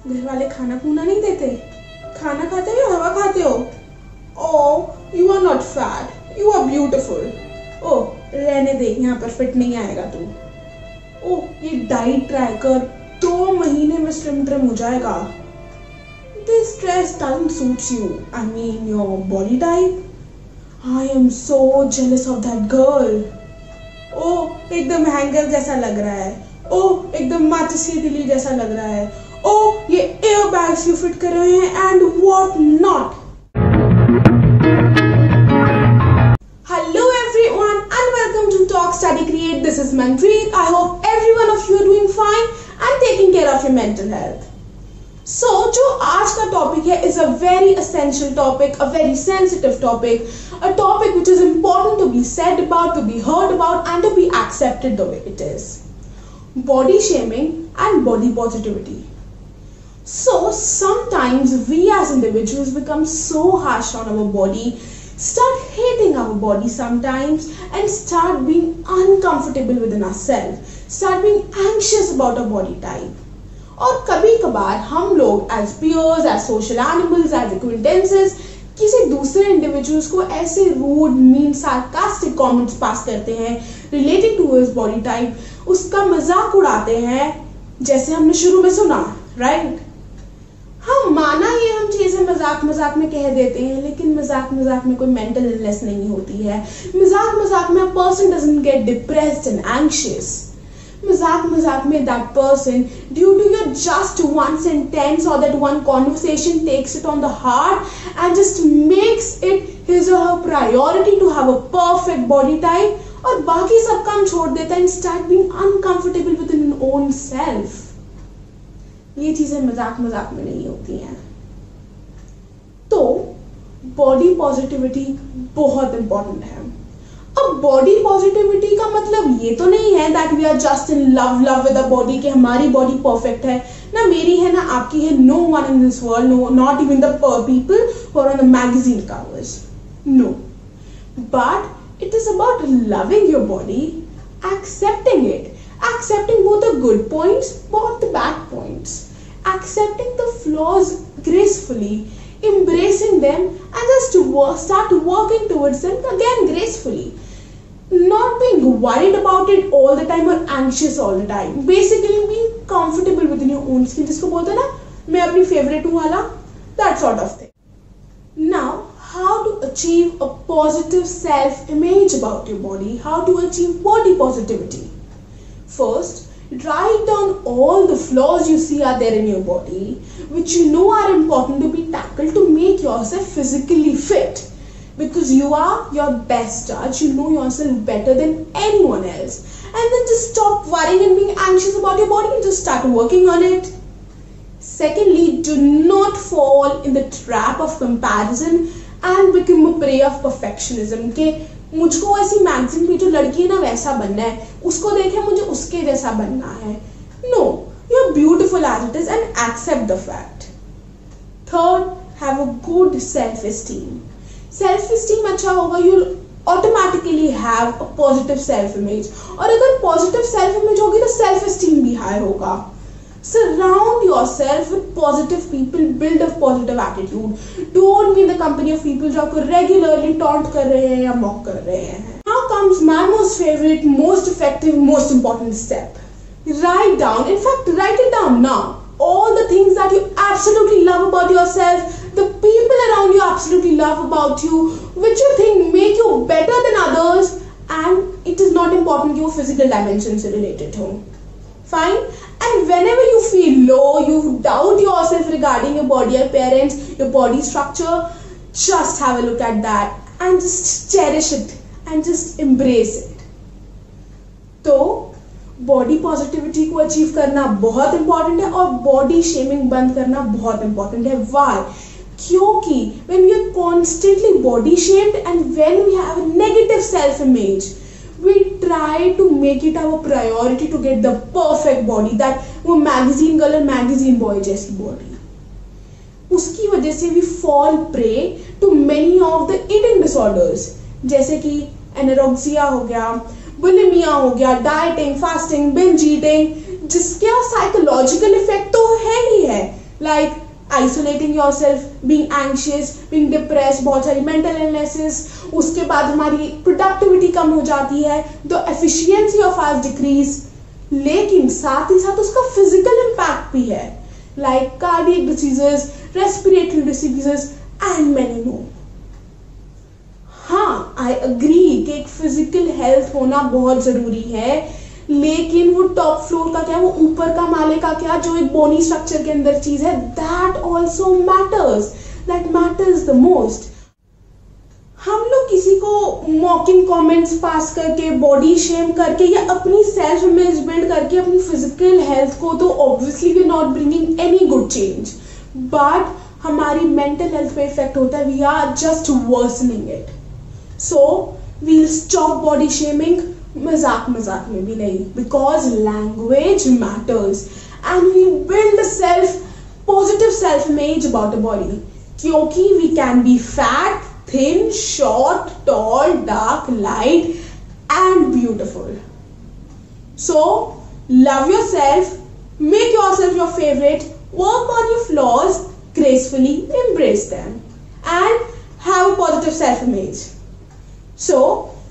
घर वाले खाना खूना नहीं देते? खाना खाते हो या हवा खाते हो? Oh you are not fat, you are beautiful. Oh रहने दे, यहाँ पर फिट नहीं आएगा तू। ओह ये डाइट ट्राई कर, 2 महीने में स्लिम ट्रिम हो जाएगा। This dress doesn't suits you, I mean your body type. I am so jealous of that girl. Oh एकदम हैंगर जैसा लग रहा है। ओह एकदम माचिस की तिली जैसा लग रहा है। ओह ये एयर बैग्स यू फिट कर रहे हैं and what not. Hello everyone and welcome to Talk Study Create. This is Manpreet. I hope every one of you are doing fine and taking care of your mental health. So जो आज का topic है is a very essential topic, a very sensitive topic, a topic which is important to be said about, to be heard about and to be accepted the way it is. Body shaming and body positivity. So sometimes we as individuals become so harsh on our body, start hating our body sometimes and start being uncomfortable within ourselves, start being anxious about our body type. और कभी कभार हम लोग as peers, as social animals, as acquaintances किसी दूसरे individuals को ऐसे rude, mean, sarcastic comments pass करते हैं related to his body type, उसका मजाक उड़ाते हैं, जैसे हमने शुरू में सुना, राइट? हम माना ये हम चीजें मजाक मजाक में कह देते हैं, लेकिन मजाक मजाक में कोई मेंटल इलनेस नहीं होती है। मजाक मजाक में a person doesn't get depressed and anxious. मजाक मजाक में that person, due to your just one sentence or that one conversation, takes it on the heart and just makes it his or her priority to have a perfect body type और बाकी सब काम छोड़ देता है and start being uncomfortable within his own self. ये चीजें मजाक मजाक में नहीं होती हैं। तो बॉडी पॉजिटिविटी बहुत इंपॉर्टेंट है। अब बॉडी पॉजिटिविटी का मतलब ये तो नहीं है that we are just in love with the body, कि हमारी बॉडी परफेक्ट है, ना मेरी है ना आपकी है, no one in this world, no not even the people who are on the magazine covers, no, but it is about loving your body, accepting it, accepting both the good points, both the bad points, accepting the flaws gracefully, embracing them and just start working towards them again gracefully, not being worried about it all the time or anxious all the time, basically being comfortable within your own skin, जिसको बोलते हैं ना मैं अपनी favourite हूँ वाला, that sort of thing. Now how to achieve a positive self image about your body, how to achieve body positivity. First, write down all the flaws you see are there in your body, which you know are important to be tackled to make yourself physically fit. Because you are your best judge, you know yourself better than anyone else. And then just stop worrying and being anxious about your body and just start working on it. Secondly, do not fall in the trap of comparison and become a prey of perfectionism. के मुझको ऐसी magazine पे जो लड़की है ना वैसा बनना है, उसको देखे मुझे उसके जैसा बनना है। No, you are beautiful as it is and accept the fact. Third, have a good self esteem. Self esteem अच्छा होगा, you automatically have a positive self image, और अगर पॉजिटिव सेल्फ इमेज होगी तो सेल्फ एस्टीम भी high होगा। Surround yourself with positive people, build a positive attitude. Don't be in the company of people जो आपको regularly taunt कर रहे हैं या mock कर रहे हैं। Now comes my most favorite, most effective, most important step. Write down, in fact write it down now, all the things that you absolutely love about yourself, the people around you absolutely love about you, which you think make you better than others, and it is not important कि वो physical dimensions से related हो। Fine. And whenever you feel low, you doubt yourself regarding your body appearance, your body structure, just have a look at that and just cherish it and just embrace it. तो body positivity को achieve करना बहुत important है और body shaming बंद करना बहुत important है। Why? क्योंकि when we are constantly body shamed and when we have a negative self image, we try to make it our priority to get the perfect body, that वो magazine girl और magazine boy जैसी body। उसकी वजह से we fall prey to many of the eating disorders, जैसे कि anorexia हो गया, bulimia हो गया, dieting, fasting, binge eating, जिसके साइकोलॉजिकल इफेक्ट तो है ही है, like isolating yourself, being anxious, being depressed, बहुत सारी mental illnesses. उसके बाद हमारी productivity कम हो जाती है, the efficiency of ours decrease. लेकिन साथ ही साथ उसका physical impact भी है, like cardiac diseases, respiratory diseases and many more. हाँ, I agree कि एक physical health होना बहुत ज़रूरी है, लेकिन वो टॉप फ्लोर का क्या, वो ऊपर का माले का क्या, जो एक बोनी स्ट्रक्चर के अंदर चीज है, that also matters, that matters the most. हम लोग किसी को मॉकिंग कमेंट्स पास करके, बॉडी शेम करके या अपनी सेल्फ इमेज बिल्ड करके अपनी फिजिकल हेल्थ को, तो obviously we not bringing any good change, but हमारी मेंटल हेल्थ पे इफेक्ट होता है. We are just worsening it. So we'll stop body shaming, मजाक मजाक में भी नहीं, because language matters and we build self positive self image about a body, क्योंकि we can be fat, thin, short, tall, dark, light and beautiful. So love yourself, make yourself your favourite, work on your flaws gracefully, embrace them and have a positive self image. So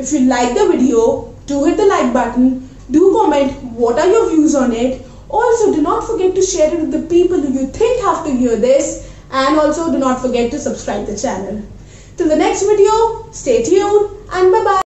if you like the video, do hit the like button, do comment what are your views on it. Also do not forget to share it with the people who you think have to hear this, and also do not forget to subscribe the channel. Till the next video, stay tuned and bye bye.